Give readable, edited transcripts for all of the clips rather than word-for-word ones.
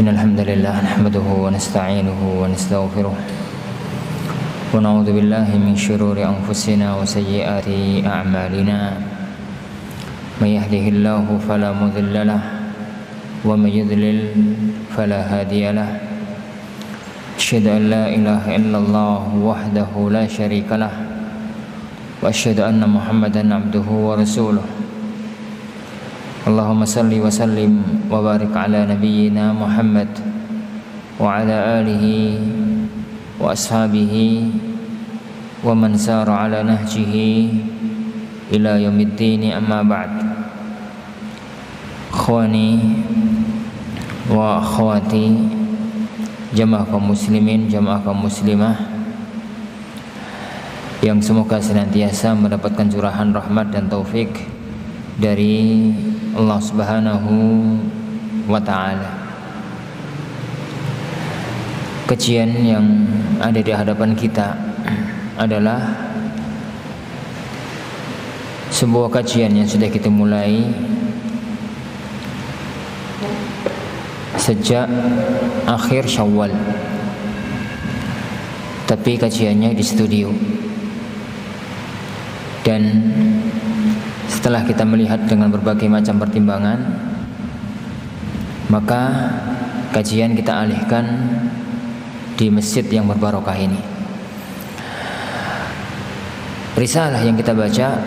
إن الحمد لله نحمده ونستعينه ونستغفره ونعوذ بالله من شرور أنفسنا وسيئات أعمالنا من يهده الله فلا مضل له ومن يضلل فلا هادي له أشهد أن لا إله إلا الله وحده لا شريك له وأشهد أن محمدا عبده ورسوله اللهم صل وسلم وبارك على نبينا محمد وعلى آله وأصحابه ومن سار على نهجه إلى يوم الدين أما بعد. Ikhwani wa akhwati, jamaah kaum muslimin, jamaah kaum muslimah yang semoga senantiasa mendapatkan curahan rahmat dan taufik dari Allah Subhanahu wa ta'ala. Kajian yang ada di hadapan kita adalah sebuah kajian yang sudah kita mulai sejak akhir Syawal, tapi kajiannya di studio. Dan setelah kita melihat dengan berbagai macam pertimbangan, maka kajian kita alihkan di masjid yang berbarokah ini. Risalah yang kita baca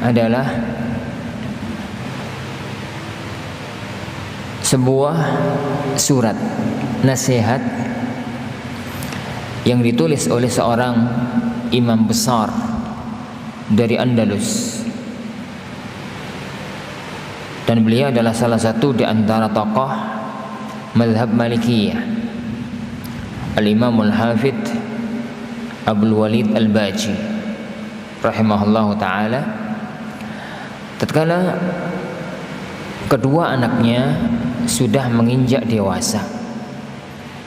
adalah sebuah surat nasihat yang ditulis oleh seorang imam besar dari Andalus, dan beliau adalah salah satu di antara tokoh mazhab Malikiyah, Al-Imam Al-Hafidh Abdul Walid Al-Baji rahimahullahu ta'ala. Tatkala kedua anaknya sudah menginjak dewasa,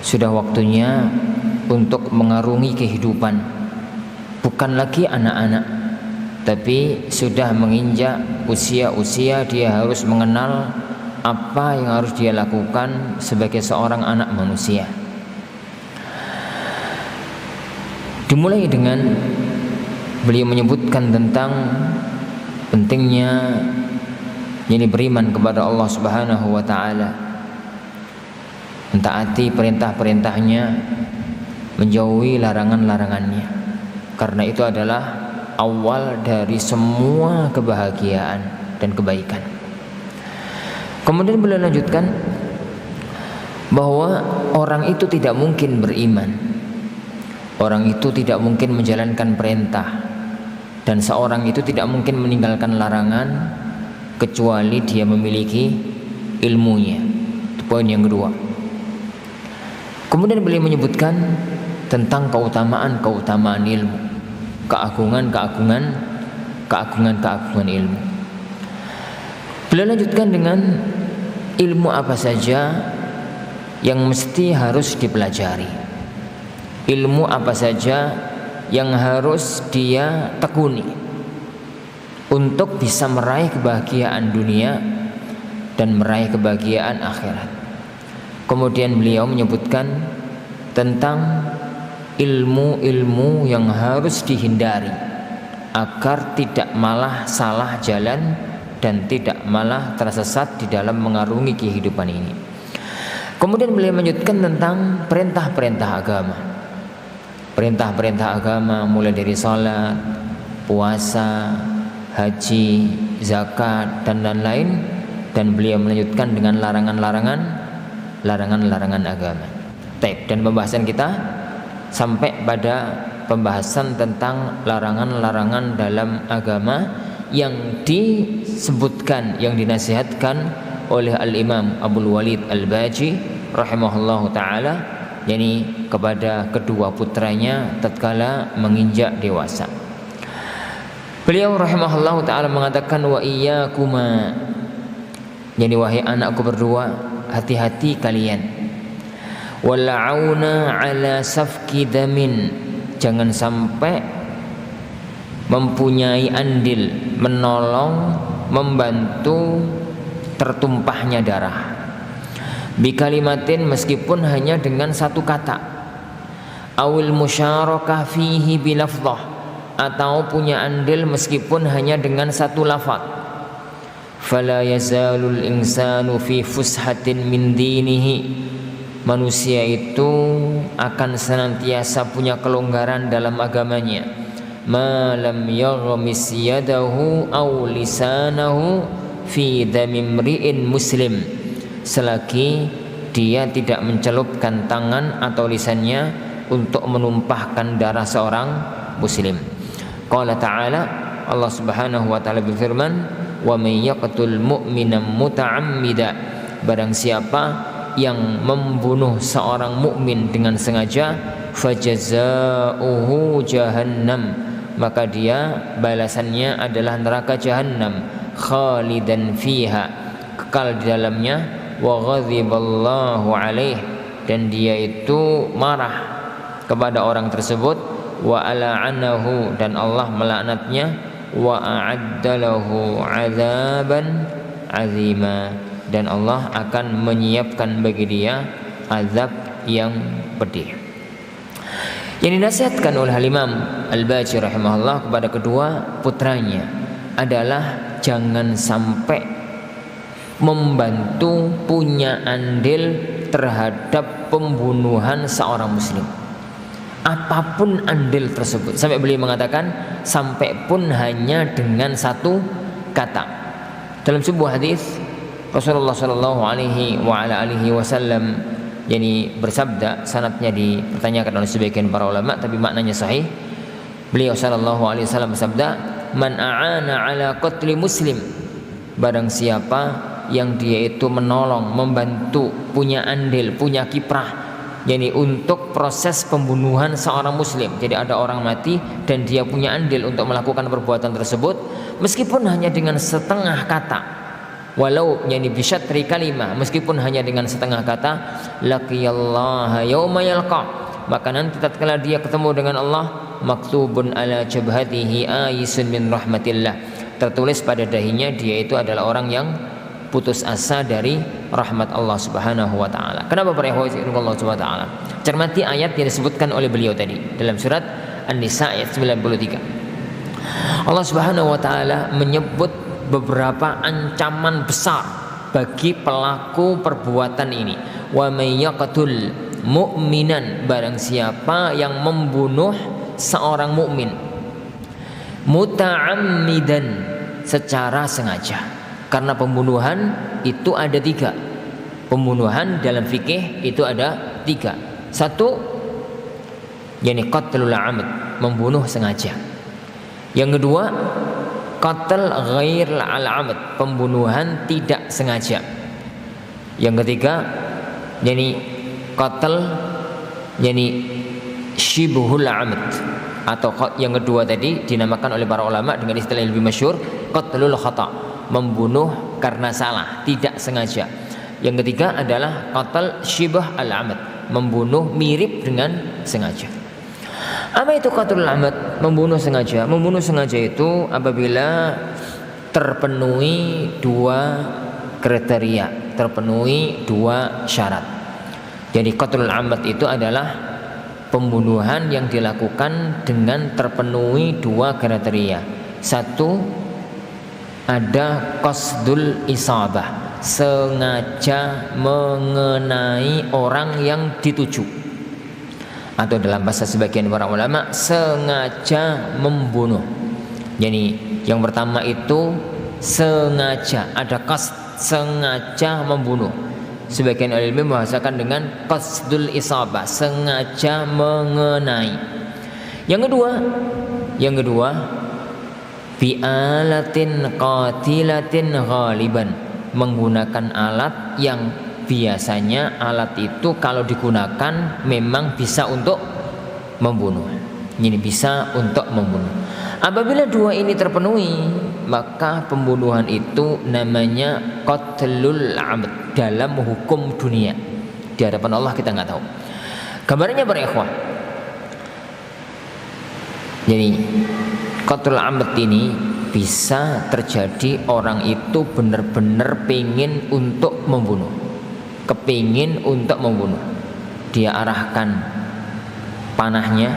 sudah waktunya untuk mengarungi kehidupan, bukan lagi anak-anak, tapi sudah menginjak usia-usia dia harus mengenal apa yang harus dia lakukan sebagai seorang anak manusia. Dimulai dengan beliau menyebutkan tentang pentingnya beriman kepada Allah Subhanahu wa ta'ala, mentaati perintah-perintahnya, menjauhi larangan-larangannya, karena itu adalah awal dari semua kebahagiaan dan kebaikan. Kemudian beliau lanjutkan bahwa orang itu tidak mungkin beriman, orang itu tidak mungkin menjalankan perintah, dan seorang itu tidak mungkin meninggalkan larangan kecuali dia memiliki ilmunya. Itu poin yang kedua. Kemudian beliau menyebutkan tentang keutamaan ilmu, keagungan ilmu. Beliau lanjutkan dengan ilmu apa saja yang mesti harus dipelajari, ilmu apa saja yang harus dia tekuni untuk bisa meraih kebahagiaan dunia dan meraih kebahagiaan akhirat. Kemudian beliau menyebutkan tentang ilmu-ilmu yang harus dihindari agar tidak malah salah jalan dan tidak malah tersesat di dalam mengarungi kehidupan ini. Kemudian beliau menyebutkan tentang perintah-perintah agama. Perintah-perintah agama mulai dari salat, puasa, haji, zakat dan lain-lain, dan beliau melanjutkan dengan larangan-larangan agama. Dan pembahasan kita sampai pada pembahasan tentang larangan-larangan dalam agama yang disebutkan, yang dinasihatkan oleh Al-Imam Abdul Walid Al-Baji rahimahullahu ta'ala, yakni kepada kedua putranya tatkala menginjak dewasa. Beliau rahimahullahu ta'ala mengatakan, wa iyyakuma, jadi wahai anakku berdua, hati-hati kalian, wal'auna ala safki damin, jangan sampai mempunyai andil, menolong, membantu tertumpahnya darah. bikalimatin meskipun hanya dengan satu kata, awil musyarakah fihi bilafdhah atau punya andil meskipun hanya dengan satu lafaz. Fala yazalul insanu fi fushatin min dinihi, manusia itu akan senantiasa punya kelonggaran dalam agamanya, ma lam yaghmis yadahu aw lisanahu fi damimri'in muslim, selagi dia tidak mencelupkan tangan atau lisannya untuk menumpahkan darah seorang muslim. Qala ta'ala, Allah Subhanahu wa taala berfirman, wa may yaqtul mu'mina muta'ammida, barang siapa yang membunuh seorang mukmin dengan sengaja, fajazauhu jahannam, maka dia balasannya adalah neraka jahannam, khalidan fiha, kekal di dalamnya, wa ghadiballahu alaih, dan dia itu marah kepada orang tersebut, wa ala'anahu, dan Allah melaknatnya, wa a'addalahu 'adzaban 'azima, dan Allah akan menyiapkan bagi dia azab yang pedih. Yang dinasihatkan oleh Imam Al-Baqi rahimahullah kepada kedua putranya adalah jangan sampai membantu punya andil terhadap pembunuhan seorang muslim, apapun andil tersebut. Sampai beliau mengatakan sampai pun hanya dengan satu kata. Dalam sebuah hadis Rasulullah Shallallahu Alaihi Wasallam bersabda, sanadnya dipertanyakan oleh sebagian para ulama, tapi maknanya sahih. Beliau Shallallahu Alaihi Wasallam bersabda, man a'ana ala qatli muslim, barang siapa yang dia itu menolong, membantu, punya andil, punya kiprah, untuk proses pembunuhan seorang muslim. Jadi ada orang mati dan dia punya andil untuk melakukan perbuatan tersebut, meskipun hanya dengan setengah kata, walau bisyatri kalimah, meskipun hanya dengan setengah kata, laqiyallaha yauma yalqa, maka nanti tatkala dia ketemu dengan Allah, maktubun ala jabhatihi ayisun min rahmatillah, tertulis pada dahinya dia itu adalah orang yang putus asa dari rahmat Allah Subhanahu wa taala. Kenapa para ikhwan Allah Subhanahu wa taala? Cermati ayat yang disebutkan oleh beliau tadi dalam surat An-Nisa ayat 93. Allah Subhanahu wa taala menyebut beberapa ancaman besar bagi pelaku perbuatan ini. Wa may yaqtul mu'minan, barang siapa yang membunuh seorang mukmin, muta'ammidan, secara sengaja. Karena pembunuhan itu ada tiga. Pembunuhan dalam fikih itu ada tiga. Satu, qatlul amd, membunuh sengaja. Yang kedua, qatl ghair al-amd, pembunuhan tidak sengaja. Yang ketiga, qatl shibhul amd, atau yang kedua tadi dinamakan oleh para ulama dengan istilah yang lebih masyhur, qatlul khata, membunuh karena salah, tidak sengaja. Yang ketiga adalah qatl shibh al-amd, membunuh mirip dengan sengaja. Apa itu qatlul amd? Membunuh sengaja. Membunuh sengaja itu apabila terpenuhi dua kriteria, terpenuhi dua syarat. Jadi qatlul amd itu adalah pembunuhan yang dilakukan dengan terpenuhi dua kriteria. Satu, ada qasdul isabah, sengaja mengenai orang yang dituju, atau dalam bahasa sebagian para ulama, sengaja membunuh. Jadi yang pertama itu sengaja, ada qasd, sengaja membunuh. Sebagian ilmu membahasakan dengan qasdul isabah, sengaja mengenai. Yang kedua bi'alatin qatilatin ghaliban, menggunakan alat yang biasanya alat itu kalau digunakan memang bisa untuk membunuh. Ini bisa untuk membunuh. Apabila dua ini terpenuhi, maka pembunuhan itu namanya qatlul amd dalam hukum dunia. Di hadapan Allah kita nggak tahu. Kabarnya para ikhwan. Jadi qatlul amd ini bisa terjadi orang itu benar-benar pengen untuk membunuh. kepingin untuk membunuh. Dia arahkan panahnya,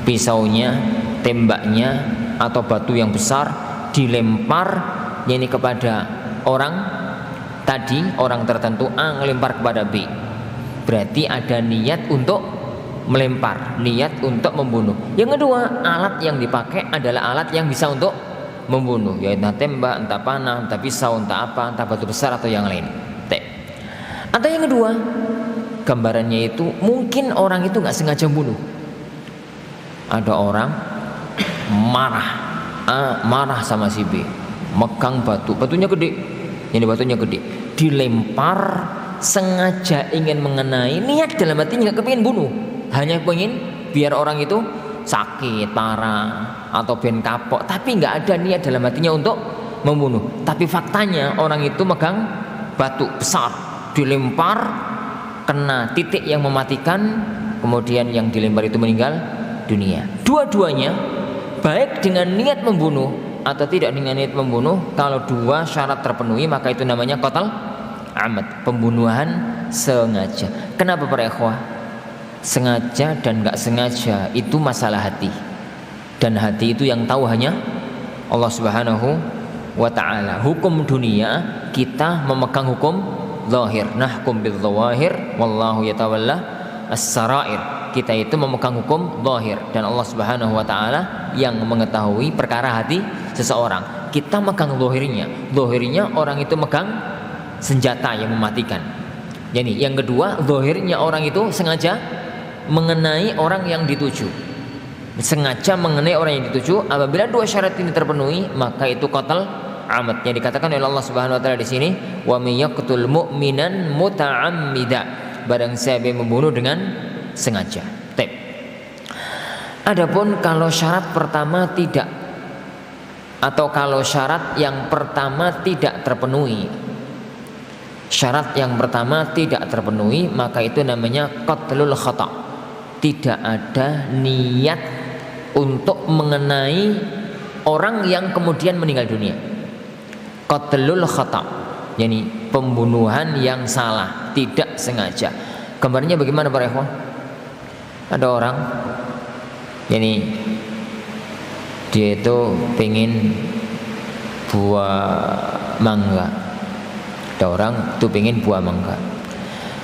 pisaunya, tembaknya atau batu yang besar, dilempar yakni kepada orang tadi, orang tertentu A ngelempar kepada B. Berarti ada niat untuk melempar, niat untuk membunuh. Yang kedua, alat yang dipakai adalah alat yang bisa untuk membunuh, yaitu entah tembak, entah panah, entah pisau, entah apa, entah batu besar atau yang lain. Atau yang kedua, gambarannya itu mungkin orang itu nggak sengaja membunuh. Ada orang marah sama si B, megang batunya gede, ini batunya gede, dilempar sengaja ingin mengenai, niat dalam hatinya nggak kepingin bunuh, hanya pengen biar orang itu sakit parah atau ben kapok, tapi nggak ada niat dalam hatinya untuk membunuh. Tapi faktanya orang itu megang batu besar, dilempar kena titik yang mematikan, kemudian yang dilempar itu meninggal dunia. Dua-duanya baik dengan niat membunuh atau tidak dengan niat membunuh, kalau dua syarat terpenuhi maka itu namanya qatal amad, pembunuhan sengaja. Kenapa para ikhwah? Sengaja dan gak sengaja itu masalah hati, dan hati itu yang tahu hanya Allah Subhanahu wa ta'ala. Hukum dunia kita memegang hukum zahir, nahkum bil zawahir wallahu yatawalla as-sarair. Kita itu memegang hukum zahir dan Allah Subhanahu wa ta'ala yang mengetahui perkara hati seseorang. Kita megang zahirnya. Zahirnya orang itu megang senjata yang mematikan. Jadi yang kedua, zahirnya orang itu sengaja mengenai orang yang dituju. Sengaja mengenai orang yang dituju. Apabila dua syarat ini terpenuhi, maka itu qatal amad, yang dikatakan oleh Allah Subhanahu wa taala di sini, wa may yaqtul mu'minan muta'ammida, barang siapa yang membunuh dengan sengaja. Adapun kalau syarat pertama tidak, atau kalau syarat yang pertama tidak terpenuhi, syarat yang pertama tidak terpenuhi, maka itu namanya qatlul khata. Tidak ada niat untuk mengenai orang yang kemudian meninggal dunia. Qatlul khata, yakni pembunuhan yang salah, tidak sengaja. Gambarnya bagaimana para ikhwan? Ada orang, yakni dia itu pengen buah mangga. Ada orang itu pengen buah mangga.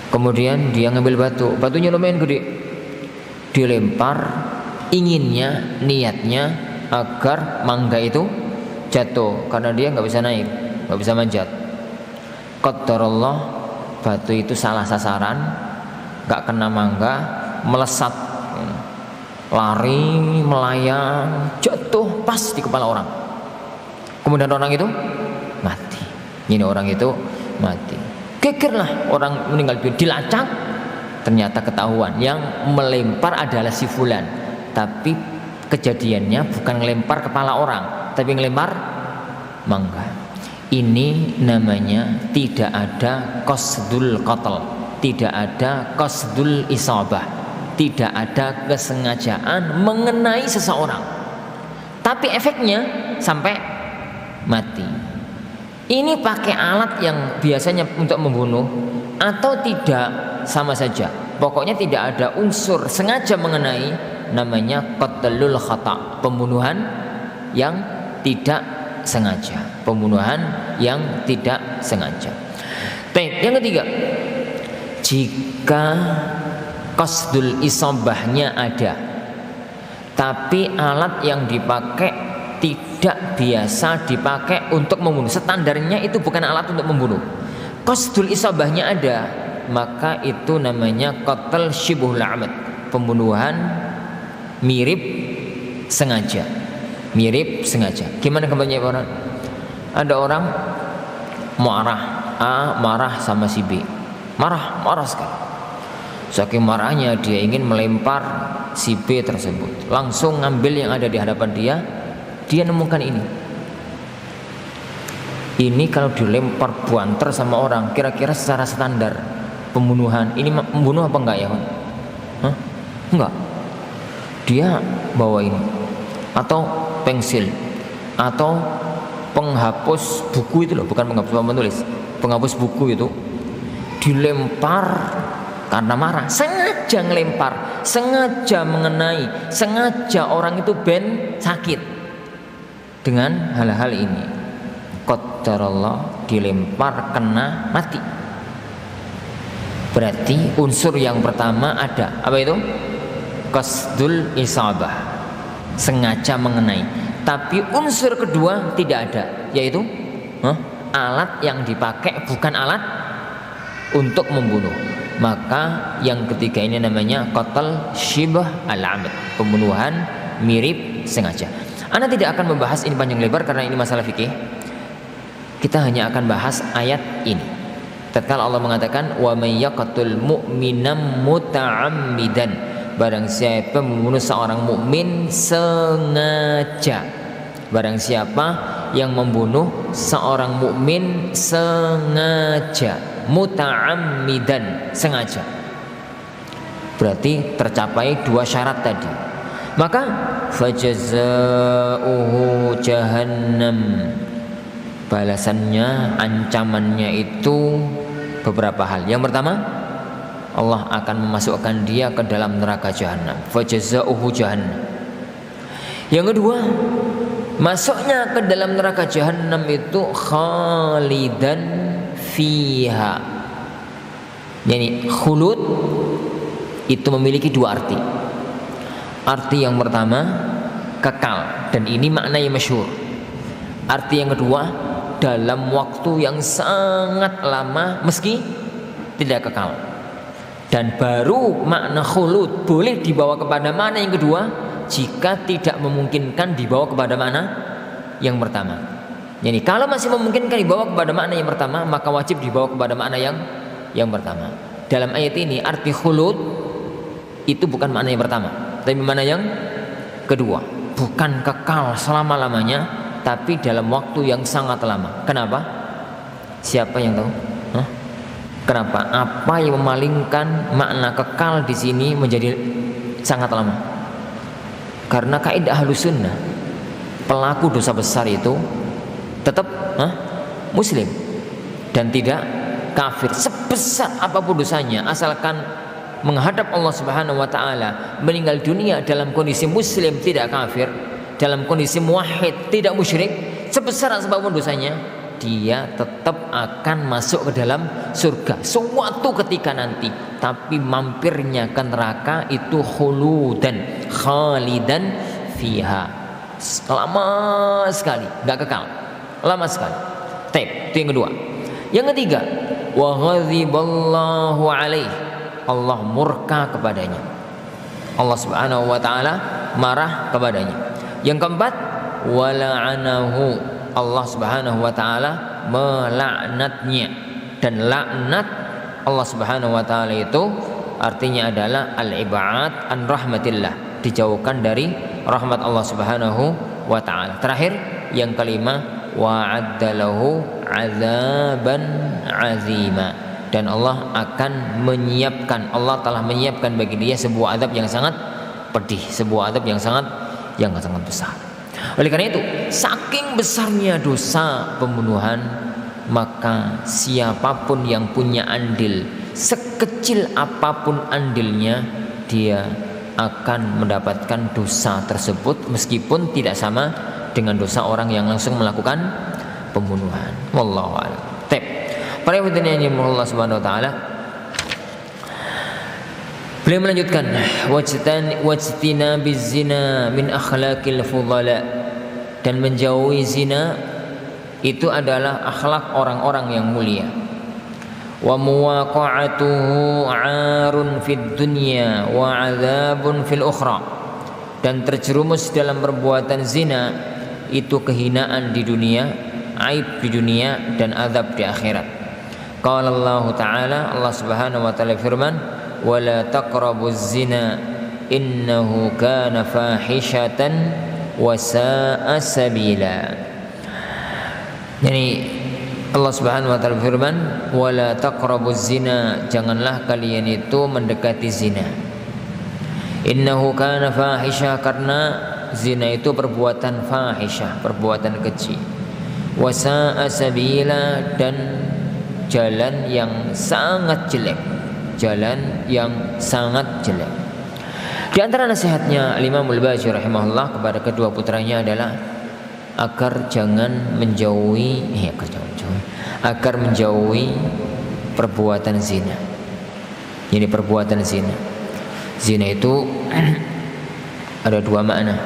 Kemudian dia ngambil batunya lumayan gede, dilempar, inginnya, niatnya agar mangga itu jatuh karena dia nggak bisa naik, nggak bisa manjat. Qadarullah, batu itu salah sasaran, nggak kena mangga, melesat, lari, melayang, jatuh pas di kepala orang. Kemudian orang itu mati. Ini orang itu mati. Gegerlah orang meninggal dunia, dilacak. Ternyata ketahuan yang melempar adalah si fulan, tapi kejadiannya bukan ngelempar kepala orang, tapi ngelempar mangga. Ini namanya tidak ada qasdul qatl, tidak ada qasdul isabah, tidak ada kesengajaan mengenai seseorang, tapi efeknya sampai mati. Ini pakai alat yang biasanya untuk membunuh atau tidak, sama saja. Pokoknya tidak ada unsur sengaja mengenai, namanya qatlul khata, pembunuhan yang tidak sengaja, pembunuhan yang tidak sengaja. Baik, yang ketiga, jika qasdul isabahnya ada, tapi alat yang dipakai tidak biasa dipakai untuk membunuh, standarnya itu bukan alat untuk membunuh, qasdul isabahnya ada, maka itu namanya qatl syibhul amad, pembunuhan mirip sengaja. Mirip sengaja. Gimana gambarnya orang? Ada orang marah sama si B. Marah sekali. Saking marahnya dia ingin melempar si B tersebut. Langsung ngambil yang ada di hadapan dia. Dia nemukan ini. Ini kalau dilempar buanter sama orang, kira-kira secara standar pembunuhan ini membunuh apa enggak ya, Pak? Hah? Enggak. Dia bawa ini atau pensil atau penghapus buku itu loh, bukan penghapus penulis, penghapus buku itu, dilempar karena marah, sengaja ngelempar, sengaja mengenai, sengaja orang itu ben sakit dengan hal-hal ini. Qadarullah, dilempar kena mati. Berarti unsur yang pertama ada apa itu? Qasdul isabah, sengaja mengenai. Tapi unsur kedua tidak ada, yaitu alat yang dipakai bukan alat untuk membunuh. Maka yang ketiga ini namanya qatl syibh al-amd, pembunuhan mirip sengaja. Ana tidak akan membahas ini panjang lebar karena ini masalah fikih. Kita hanya akan bahas ayat ini. Tatkala Allah mengatakan wa may yaqtul mu'minam muta'ammidan, barang siapa membunuh seorang mukmin sengaja. Barang siapa yang membunuh seorang mukmin sengaja, muta'ammidan, sengaja. Berarti tercapai dua syarat tadi. Maka fajazauhu jahannam, balasannya, ancamannya itu beberapa hal. Yang pertama, Allah akan memasukkan dia ke dalam neraka jahanam. Fajazauhu jahannam. Yang kedua, masuknya ke dalam neraka jahanam itu khalidan fiha. Yani khulud itu memiliki dua arti. Arti yang pertama kekal, dan ini makna yang masyhur. Arti yang kedua dalam waktu yang sangat lama meski tidak kekal. Dan baru makna khulud boleh dibawa kepada makna yang kedua jika tidak memungkinkan dibawa kepada makna yang pertama. Jadi kalau masih memungkinkan dibawa kepada makna yang pertama, maka wajib dibawa kepada makna yang pertama. Dalam ayat ini arti khulud itu bukan makna yang pertama, tapi makna yang kedua. Bukan kekal selama-lamanya, tapi dalam waktu yang sangat lama. Kenapa? Siapa yang tahu? Kenapa? Apa yang memalingkan makna kekal di sini menjadi sangat lama? Karena kaidah Ahlus Sunnah, pelaku dosa besar itu tetap muslim dan tidak kafir sebesar apapun dosanya, asalkan menghadap Allah Subhanahu wa taala, meninggal dunia dalam kondisi muslim tidak kafir, dalam kondisi muwahhid tidak musyrik, sebesar apapun dosanya, dia tetap akan masuk ke dalam surga suatu ketika nanti. Tapi mampirnya ke neraka itu khuludan, khalidan fiha, lama sekali, nggak kekal, lama sekali. Itu yang kedua. Yang ketiga, wa ghadiballahu alaihi, Allah murka kepadanya, Allah Subhanahu wa taala marah kepadanya. Yang keempat, wa la'anahu, Allah Subhanahu wa taala melaknatnya. Dan laknat Allah Subhanahu wa taala itu artinya adalah al-ib'ad an rahmatillah, dijauhkan dari rahmat Allah Subhanahu wa taala. Terakhir yang kelima, wa'addalahu azaban azima, dan Allah akan menyiapkan, Allah telah menyiapkan bagi dia sebuah azab yang sangat pedih, sebuah azab yang sangat besar. Oleh karena itu, saking besarnya dosa pembunuhan, maka siapapun yang punya andil, sekecil apapun andilnya, dia akan mendapatkan dosa tersebut meskipun tidak sama dengan dosa orang yang langsung melakukan pembunuhan. Wallahu a'lam. Para hadirin yang Allah Subhanahu wa taala, beliau melanjutkan, wajtina bizina min akhlaqil fudala, dan menjauhi zina itu adalah akhlak orang-orang yang mulia. Wa muwaqa'atuhu 'arun fid dunya wa 'adzabun fil ukhra, dan terjerumus dalam perbuatan zina itu kehinaan di dunia, aib di dunia, dan azab di akhirat. Qala Allah Ta'ala, Allah Subhanahu wa taala firman, wa la taqrabuz zina innahu kana fahishatan wa sa'a sabila. Yani Allah Subhanahu wa taala firman, wa la taqrabuz zina, janganlah kalian itu mendekati zina. Innahu kana fahisha, karena zina itu perbuatan fahisyah, perbuatan keji. Wa sa'a sabila, dan jalan yang sangat jelek. Jalan yang sangat jelek. Di antara nasihatnya Imam Al-Baqi rahimahullah kepada kedua putranya adalah agar menjauhi perbuatan zina. Jadi perbuatan zina. Zina itu ada dua makna.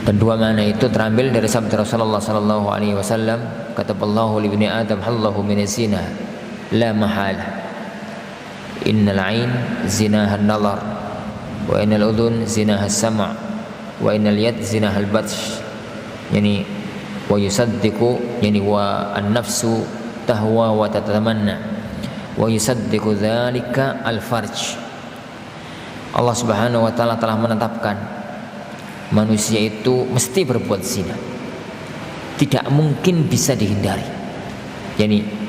Dan dua makna itu terambil dari sabda Rasulullah sallallahu alaihi wasallam, kataballahu li ibni adam hallahu min zina la mahala. Innal ain zinaha an-nazar wa innal udhun zinaha as-sam' wa innal yad zinaha al-batsh. Yani wa yusaddiqu, yani wa an-nafsu tahwa wa tatamanna wa yusaddiqu dzalika al-farj. Allah Subhanahu wa taala telah menetapkan manusia itu mesti berbuat zina. Tidak mungkin bisa dihindari. Yani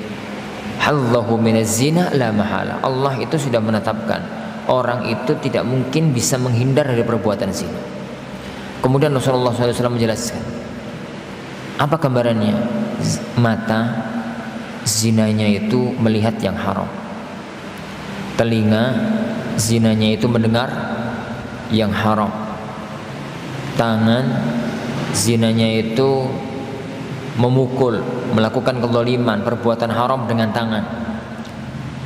hallahu minaz zina la mahala. Allah itu sudah menetapkan orang itu tidak mungkin bisa menghindar dari perbuatan zina. Kemudian Rasulullah SAW menjelaskan apa gambarannya. Mata zinanya itu melihat yang haram, telinga zinanya itu mendengar yang haram, tangan zinanya itu memukul, melakukan kezaliman, perbuatan haram dengan tangan,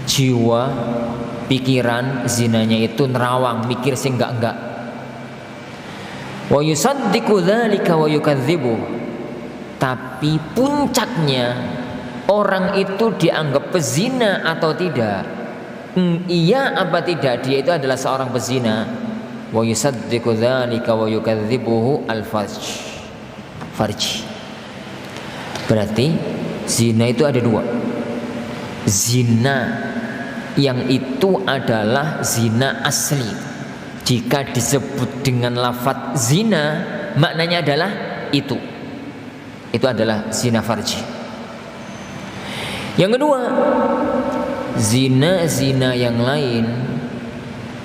jiwa pikiran zinanya itu nerawang, mikir sing enggak. Wa yusaddiqu dzalika wa yukadzibu. Tapi puncaknya orang itu dianggap pezina atau tidak, iya apa tidak dia itu adalah seorang pezina. Wa yusaddiqu dzalika wa yukadzibuhu farj. Berarti zina itu ada dua. Zina yang itu adalah zina asli. Jika disebut dengan lafadz zina, maknanya adalah itu adalah zina farji. Yang kedua, zina yang lain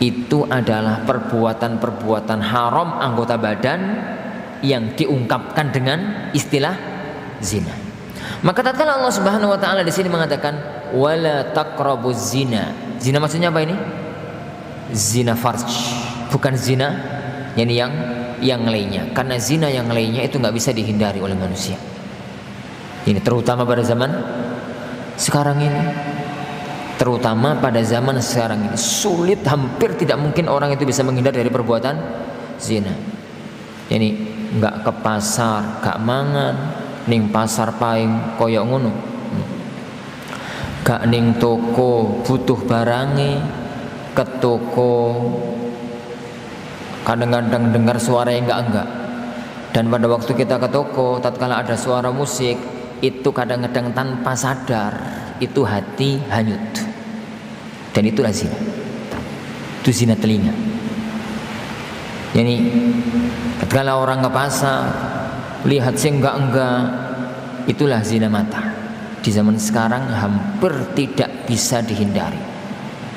itu adalah perbuatan haram anggota badan yang diungkapkan dengan istilah zina. Maka tatkala Allah Subhanahu wa taala di sini mengatakan wala taqrabuz zina. Zina maksudnya apa ini? Zina farj, bukan zina yang lainnya. Karena zina yang lainnya itu nggak bisa dihindari oleh manusia. Ini terutama pada zaman sekarang ini. Terutama pada zaman sekarang ini sulit, hampir tidak mungkin orang itu bisa menghindar dari perbuatan zina. Jadi nggak ke pasar, gak mangan ning pasar paing koyok ngono. Gak ning toko butuh barange ke toko kadang-kadang dengar suara yang enggak. Dan pada waktu kita ke toko, tatkala ada suara musik, itu kadang-kadang tanpa sadar itu hati hanyut. Dan itulah zina. Itu zina telinga. Yani tatkala orang ke pasar lihat sing enggak, itulah zina mata. Di zaman sekarang hampir tidak bisa dihindari.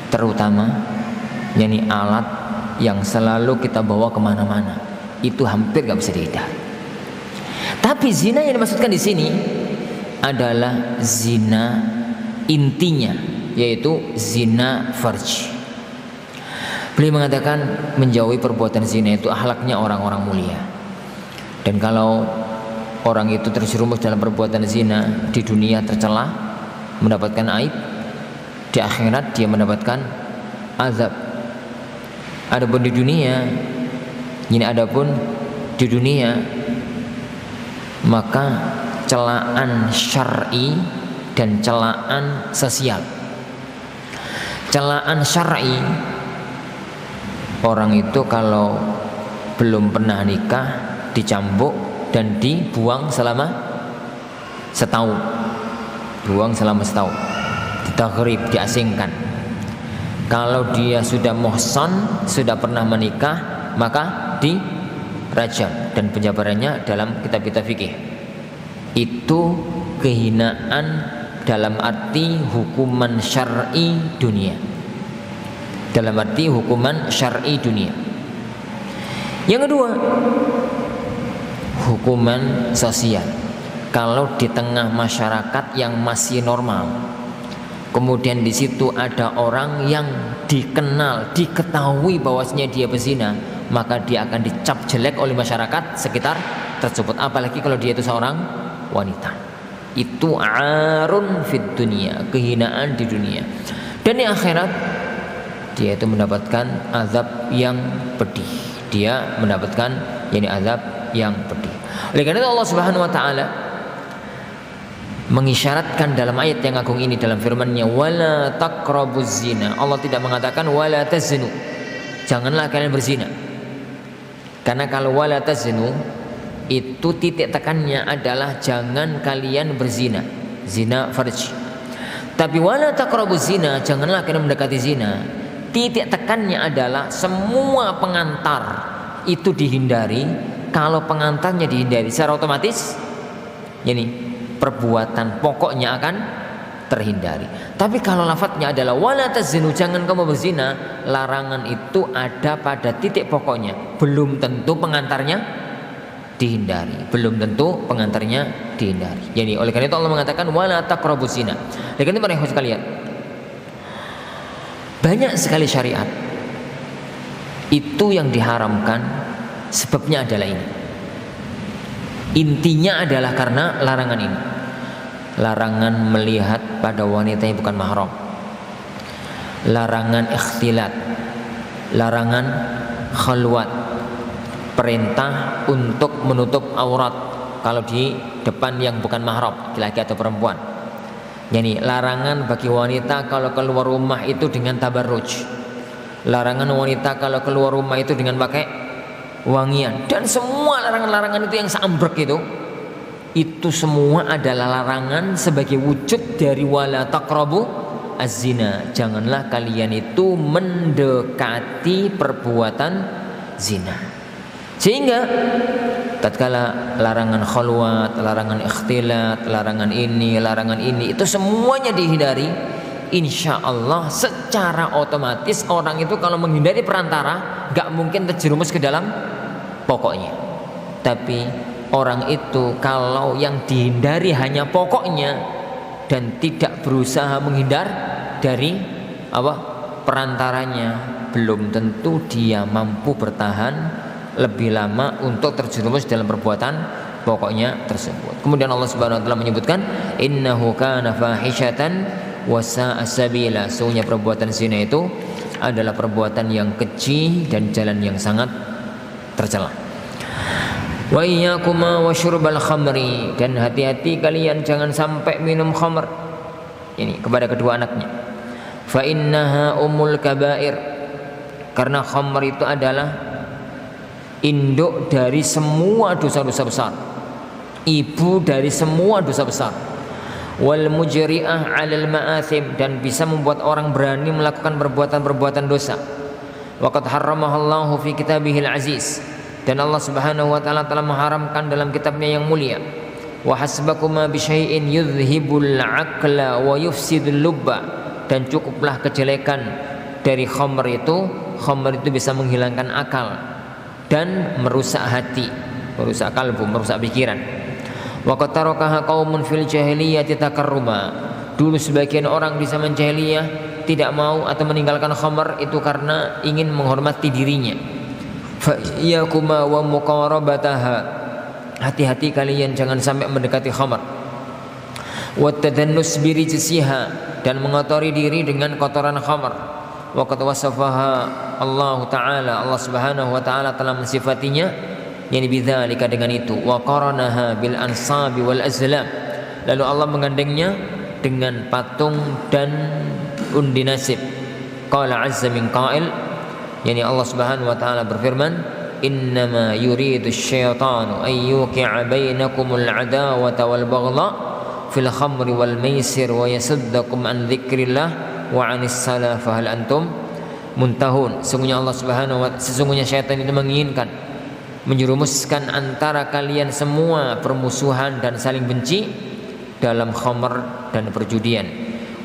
Terutama yani alat yang selalu kita bawa kemana-mana, itu hampir gak bisa dihindari. Tapi zina yang dimaksudkan di sini adalah zina intinya, yaitu zina farj. Beliau mengatakan menjauhi perbuatan zina itu akhlaknya orang-orang mulia. Dan kalau orang itu terjerumus dalam perbuatan zina, di dunia tercela, mendapatkan aib, di akhirat dia mendapatkan azab. Adapun di dunia, maka celaan syar'i dan celaan sosial. Celaan syar'i, orang itu kalau belum pernah nikah dicambuk dan dibuang selama setahun. Ditaghrib, diasingkan. Kalau dia sudah muhsan, sudah pernah menikah, maka dirajam, dan penjabarannya dalam kitab-kitab fikih. Itu kehinaan dalam arti hukuman syar'i dunia. Yang kedua, hukuman sosial. kalau di tengah masyarakat yang masih normal, kemudian di situ ada orang yang dikenal, diketahui bahwasanya dia berzina, maka dia akan dicap jelek oleh masyarakat sekitar tersebut. Apalagi kalau dia itu seorang wanita. Itu arun fid dunia, kehinaan di dunia. Dan di akhirat dia itu mendapatkan azab yang pedih. Dia mendapatkan azab yang pedih. Oleh karena itu Allah Subhanahu wa taala mengisyaratkan dalam ayat yang agung ini dalam firman-Nya, wala taqrabuz zina. Allah tidak mengatakan wala tazinu, janganlah kalian berzina. Karena kalau wala tazinu itu titik tekannya adalah jangan kalian berzina, zina farj. Tapi wala taqrabuz zina, janganlah kalian mendekati zina, titik tekannya adalah semua pengantar itu dihindari. Kalau pengantarnya dihindari secara otomatis perbuatan pokoknya akan terhindari. Tapi kalau lafadznya adalah wala tazinu, jangan kamu berzina, larangan itu ada pada titik pokoknya, belum tentu pengantarnya dihindari, belum tentu pengantarnya dihindari. Jadi oleh karena itu Allah mengatakan wala taqrabuz zina. Oleh karena itu para ikhwan sekalian, banyak sekali syariat itu yang diharamkan, sebabnya adalah ini. Intinya adalah karena larangan ini. Larangan melihat pada wanita yang bukan mahram, larangan ikhtilat, larangan khalwat, perintah untuk menutup aurat kalau di depan yang bukan mahram, laki-laki atau perempuan. Yani larangan bagi wanita kalau keluar rumah itu dengan tabarruj, larangan wanita kalau keluar rumah itu dengan pakai wangian, dan semua larangan-larangan itu yang seambrek itu semua adalah larangan sebagai wujud dari wala taqrabu az-zina. Janganlah kalian itu mendekati perbuatan zina. Sehingga tatkala larangan khalwat, larangan ikhtilat, larangan ini itu semuanya dihindari, insya Allah secara otomatis orang itu kalau menghindari perantara gak mungkin terjerumus ke dalam pokoknya. Tapi orang itu kalau yang dihindari hanya pokoknya dan tidak berusaha menghindar dari perantaranya, belum tentu dia mampu bertahan lebih lama untuk terjerumus dalam perbuatan pokoknya tersebut. Kemudian Allah Subhanahu wa taala menyebutkan innahu kana fahishatan wa sa'a sabila. Sesungguhnya perbuatan zina itu adalah perbuatan yang keji dan jalan yang sangat tercela. Wa iyyakuma wa syurbal khamri, dan hati-hati kalian jangan sampai minum khamr. Ini kepada kedua anaknya. Fa innaha umul kabair, karena khamr itu adalah induk dari semua dosa-dosa besar, ibu dari semua dosa besar. Wal mujri'ah 'alal ma'athim, dan bisa membuat orang berani melakukan perbuatan-perbuatan dosa. Wa qad harramahallahu fi kitabihil aziz, dan Allah Subhanahu wa taala telah mengharamkan dalam kitabnya yang mulia. Wa hasbakuma bi syai'in yudhhibul 'aqla wa yufsidul lubba, dan cukuplah kejelekan dari khamr itu bisa menghilangkan akal dan merusak hati, merusak kalbu, merusak pikiran. Wa qad tarakaha qaumun fil jahiliyati takarruma, dulu sebagian orang di zaman jahiliyah tidak mau atau meninggalkan khamr itu karena ingin menghormati dirinya. Fa iyakuma wa muqarabataha, hati-hati kalian jangan sampai mendekati khamr. Wa tadannus bi rijsiha, dan mengotori diri dengan kotoran khamr. Wa qad wasafaha Allah taala, Allah Subhanahu wa taala telah mensifatinya bidzalika, dengan itu. Wa qaranaha bil ansabi wal azlam, lalu Allah menggandengnya dengan patung dan undi nasib. Qala azza min qail, Allah Subhanahu wa taala berfirman, innama yuridu syaitanu an yuqi'a bainakumul adawata wal baghdha fil khamri wal maisir wa yasuddakum an dzikrillah wa 'anis salah fa hal antum muntahun. Sesungguhnya syaitan itu menginginkan menjerumuskan antara kalian semua permusuhan dan saling benci dalam khamr dan perjudian.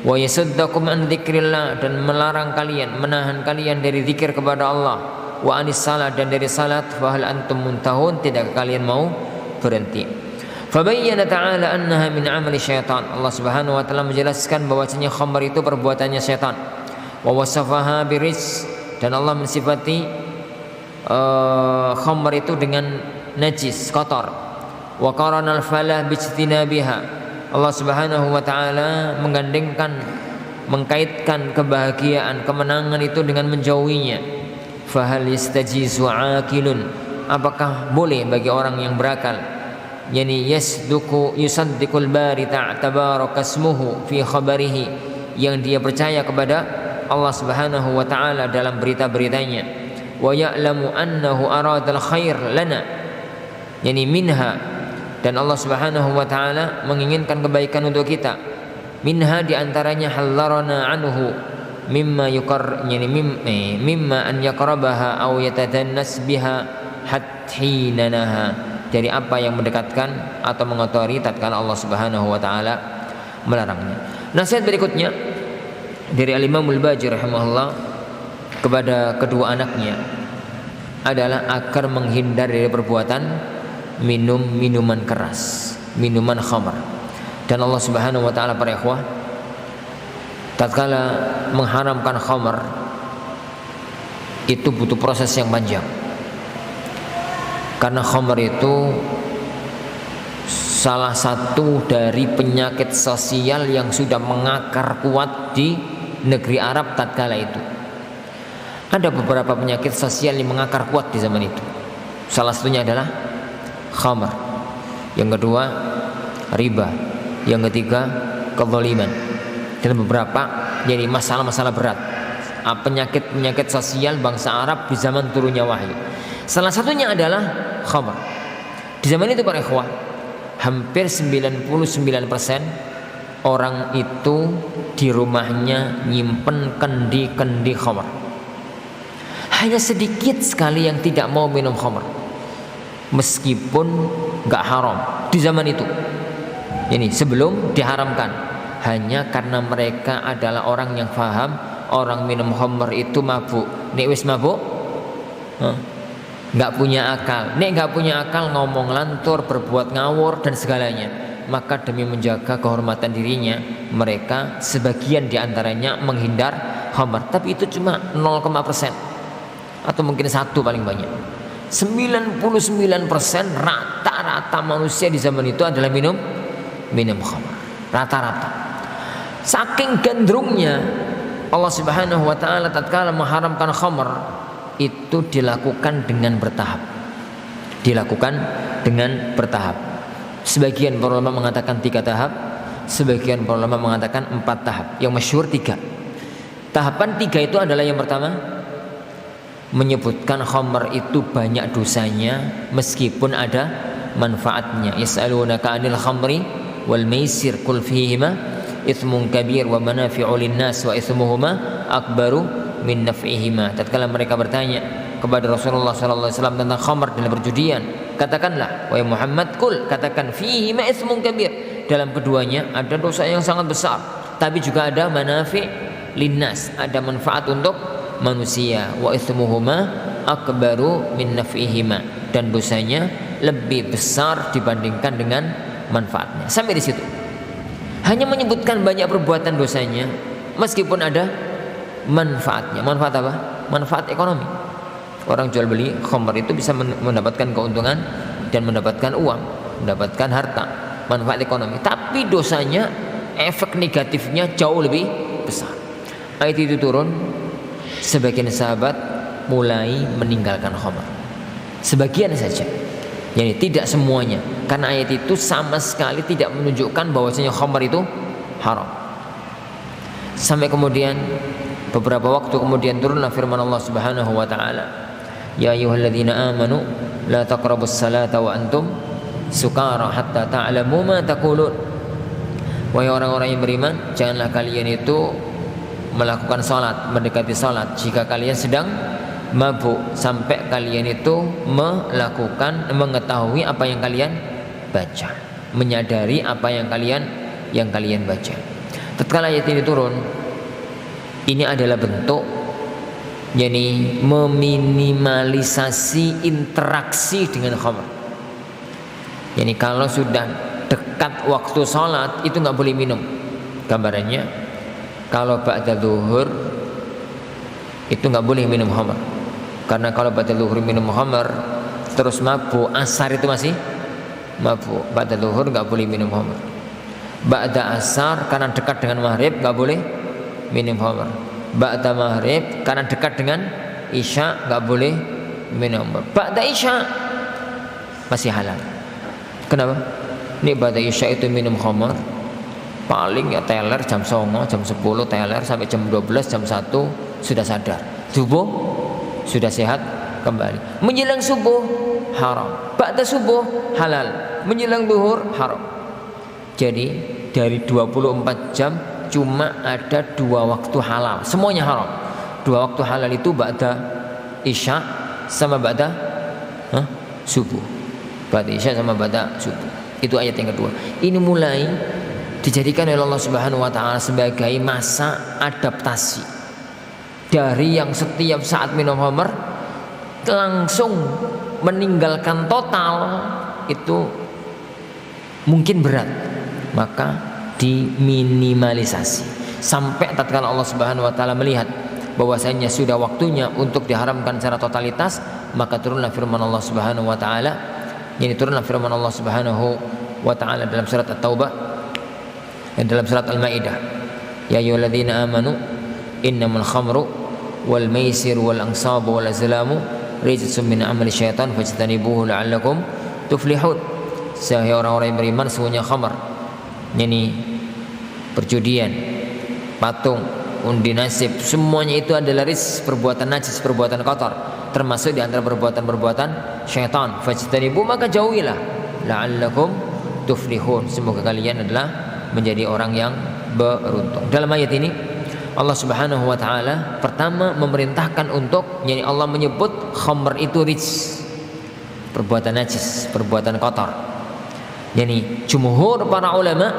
Wa yasuddakum an dzikrillah, dan melarang kalian, menahan kalian dari zikir kepada Allah. Wa anis salat, dan dari salat. Fa hal antum muntahun, tidak kalian mau berhenti. Fabayyana ta'ala annaha min amali syaitan. Allah Subhanahu wa taala menjelaskan bahwasanya khamr itu perbuatannya syaitan. Wa wasafaha biris, dan Allah mensifati khamr itu dengan najis, kotor. Wa qarana al-falah bijtinabiha. Allah Subhanahu wa taala menggandengkan, mengkaitkan kebahagiaan, kemenangan itu dengan menjauhinya. Fahal yastajizu aqilun, apakah boleh bagi orang yang berakal, yani yusaddiqul bari tabaraka ismuhu fi khabarihi, yang dia percaya kepada Allah Subhanahu wa taala dalam berita-beritanya, wa ya'lamu annahu aradal khair lana, yani minha, dan Allah Subhanahu wa taala menginginkan kebaikan untuk kita. Minha, diantaranya halarana anhu mimma yani mimma an yaqrabaha aw yatadannas biha hathinanaha, dari apa yang mendekatkan atau mengotori tatkala Allah Subhanahu wa taala melarangnya. Nasihat berikutnya dari Al-Imam Al-Bajir rahimahullah kepada kedua anaknya adalah agar menghindar dari perbuatan minum minuman keras, minuman khamr. Dan Allah Subhanahu wa taala, para ikhwah, tatkala mengharamkan khamr itu butuh proses yang panjang. Karena khamr itu salah satu dari penyakit sosial yang sudah mengakar kuat di negeri Arab tatkala itu. Ada beberapa penyakit sosial yang mengakar kuat di zaman itu. Salah satunya adalah khamr. Yang kedua, riba. Yang ketiga, kezaliman. Dan beberapa jadi masalah-masalah berat, penyakit-penyakit sosial bangsa Arab di zaman turunnya wahyu. Salah satunya adalah khamr. Di zaman itu, para ikhwah, hampir 99% orang itu di rumahnya nyimpen kendi-kendi khamr. Hanya sedikit sekali yang tidak mau minum khamr, meskipun gak haram di zaman itu. Ini sebelum diharamkan, hanya karena mereka adalah orang yang faham orang minum khamr itu mabuk. Nek wis mabuk, nggak punya akal. Nek nggak punya akal, ngomong lantur, berbuat ngawur dan segalanya. Maka demi menjaga kehormatan dirinya, mereka sebagian diantaranya menghindar khamr. Tapi itu cuma 0,% atau mungkin 1 paling banyak. 99% rata-rata manusia di zaman itu adalah minum khamr, rata-rata. Saking gandrungnya Allah Subhanahu wa taala tatkala mengharamkan khamr itu dilakukan dengan bertahap. Sebagian para ulama mengatakan 3 tahap, sebagian para ulama mengatakan 4 tahap. Yang masyhur 3. Tahapan 3 itu adalah yang pertama, menyebutkan khamr itu banyak dosanya meskipun ada manfaatnya. Yas'alunaka 'anil khamri wal maisir qul fihima itsmun kabir wa manafi'u linnas wa itsmuhuma akbaru min naf'ihima. Tatkala mereka bertanya kepada Rasulullah sallallahu alaihi wasallam tentang khamr dan perjudian, katakanlah wahai Muhammad, qul, katakan, fihima itsmun kabir, dalam keduanya ada dosa yang sangat besar, tapi juga ada manafi' linnas, ada manfaat untuk manusia, wa itsmuhuma akbaru min naf'ihima, dan dosanya lebih besar dibandingkan dengan manfaatnya. Sampai di situ. Hanya menyebutkan banyak perbuatan dosanya meskipun ada manfaatnya. Manfaat apa? Manfaat ekonomi. Orang jual beli khamr itu bisa mendapatkan keuntungan dan mendapatkan uang, mendapatkan harta, manfaat ekonomi. Tapi dosanya, efek negatifnya jauh lebih besar. Ayat itu turun, sebagian sahabat mulai meninggalkan khamr. Sebagian saja. Yani tidak semuanya, karena ayat itu sama sekali tidak menunjukkan bahwasanya khamr itu haram. Sampai kemudian beberapa waktu kemudian turunlah firman Allah Subhanahu wa taala, ya ayyuhalladzina amanu la taqrabus salata wa antum sukara hatta ta'lamu ma taqulun. Wahai orang-orang yang beriman, janganlah kalian itu melakukan salat, mendekati salat jika kalian sedang mabuk, sampai kalian itu mengetahui apa yang kalian baca, menyadari apa yang kalian baca. Tatkala ayat ini turun, ini adalah bentuk yakni meminimalisasi interaksi dengan khamr. Yani kalau sudah dekat waktu sholat itu nggak boleh minum. Gambarannya kalau ba'da zuhur itu nggak boleh minum khamar. Karena kalau ba'da zuhur minum khamar terus mabuk, asar itu masih mabuk. Ba'da zuhur nggak boleh minum khamar. Ba'da asar karena dekat dengan maghrib nggak boleh minum khamar. Ba'da maghrib karena dekat dengan isya nggak boleh minum khamar. Ba'da isya masih halal. Kenapa? Ini ba'da isya itu minum khamar paling ya teler jam 09, jam 10 teler sampai jam 12, jam 1 sudah sadar. Subuh sudah sehat kembali. Menjelang subuh haram. Ba'da subuh halal. Menjelang zuhur haram. Jadi dari 24 jam cuma ada 2 waktu halal. Semuanya haram. 2 waktu halal itu ba'da isya sama ba'da subuh. Ba'da isya sama ba'da subuh. Itu ayat yang kedua. Ini mulai dijadikan oleh Allah Subhanahu wa taala sebagai masa adaptasi dari yang setiap saat minum khamar langsung meninggalkan total itu mungkin berat, maka diminimalisasi sampai tatkala Allah Subhanahu wa taala melihat bahwasanya sudah waktunya untuk diharamkan secara totalitas, maka turunlah firman Allah Subhanahu wa taala. Ini turunlah firman Allah Subhanahu wa taala dalam surat At-Taubah dan dalam surat Al-Maidah, ya ayyuhalladzina amanu innamal khamru wal maisir wal ansabu wal azlamu rijsun min amali syaitan fajtanibuhu la'allakum tuflihun. Sahai orang-orang yang beriman, sesungguhnya khamar, yakni perjudian, patung, undi nasib, semuanya itu adalah rijs, perbuatan najis, perbuatan kotor, termasuk di antara perbuatan-perbuatan syaitan. Fajtanibuhu, maka jauhilah, la'allakum tuflihun, semoga kalian adalah menjadi orang yang beruntung. Dalam ayat ini Allah Subhanahu wa taala pertama memerintahkan untuk, yakni Allah menyebut khamr itu rijs, perbuatan najis, perbuatan kotor. Yani jumhur para ulama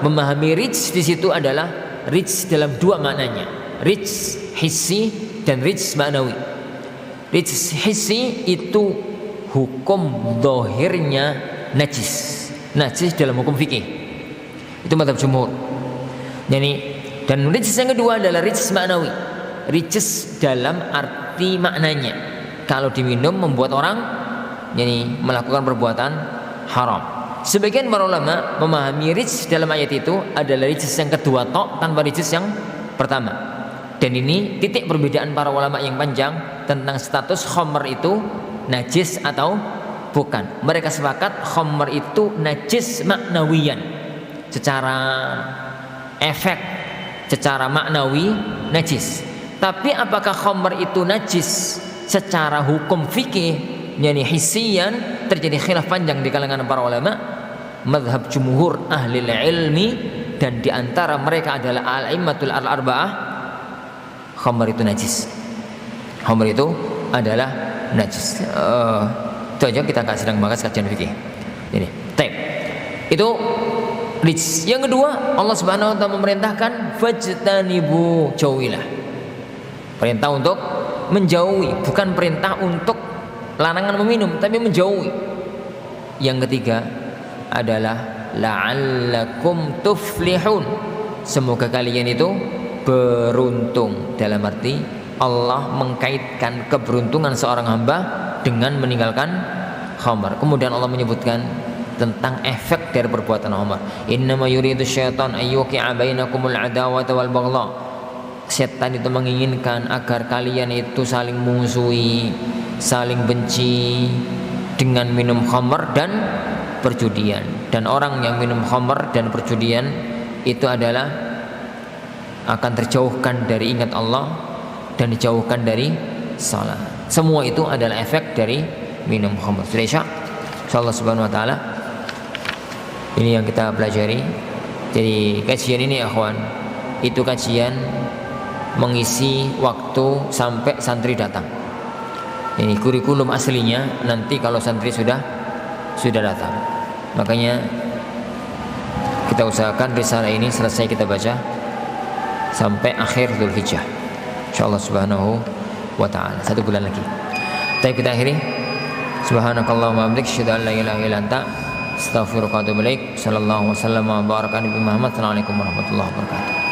memahami rijs di situ adalah rijs dalam 2 maknanya, rijs hissi dan rijs ma'nawi. Rijs hissi itu hukum zahirnya najis, najis dalam hukum fikih. Itu mazhab jumhur. Dan rijs yang kedua adalah rijs ma'nawi, rijs dalam arti maknanya, kalau diminum membuat orang melakukan perbuatan haram. Sebagian para ulama memahami rijs dalam ayat itu adalah rijs yang kedua tok, tanpa rijs yang pertama. Dan ini titik perbedaan para ulama yang panjang tentang status khamr itu najis atau bukan. Mereka sepakat khamr itu najis maknawiyan, secara efek, secara maknawi najis. Tapi apakah khamr itu najis secara hukum fikih, yakni hissiyan, terjadi khilaf panjang di kalangan para ulama. Mazhab jumhur ahli ilmi dan diantara mereka adalah al-a'immatul arba'ah, khamr itu najis. Khamr itu adalah najis. Itu aja, kita nggak sedang bahas kajian fikih. Ini, tape. Itu rijs. Yang kedua, Allah Subhanahu wa taala memerintahkan fajtanibu, jauhilah. Perintah untuk menjauhi, bukan perintah untuk larangan meminum, tapi menjauhi. Yang ketiga adalah la'allakum tuflihun, semoga kalian itu beruntung. Dalam arti Allah mengkaitkan keberuntungan seorang hamba dengan meninggalkan khamar. Kemudian Allah menyebutkan tentang efek dari perbuatan khamar. Innama yuridu syaitan ayyuqi'a bainakumul adawata wal baghdha. Setan itu menginginkan agar kalian itu saling musuhi, saling benci dengan minum khamar dan perjudian. Dan orang yang minum khamar dan perjudian itu adalah akan terjauhkan dari ingat Allah dan dijauhkan dari salat. Semua itu adalah efek dari minum khamar. Sudah Isya? Insyaallah Subhanahu wa taala ini yang kita pelajari. Jadi kajian ini akhwan, itu kajian mengisi waktu sampai santri datang. Ini kurikulum aslinya nanti kalau santri sudah datang. Makanya kita usahakan risalah ini selesai kita baca sampai akhir Dzulhijjah, insyaallah Subhanahu wa taala. 1 bulan lagi. Baik, kita akhiri. Subhanakallahumma wa bihamdika asyhadu an la ilaha illa anta Astaghfiruka wa atubu ilaik. Sallallahu wasallam wa baraka ala Nabi Muhammad. Assalamualaikum warahmatullahi wabarakatuh.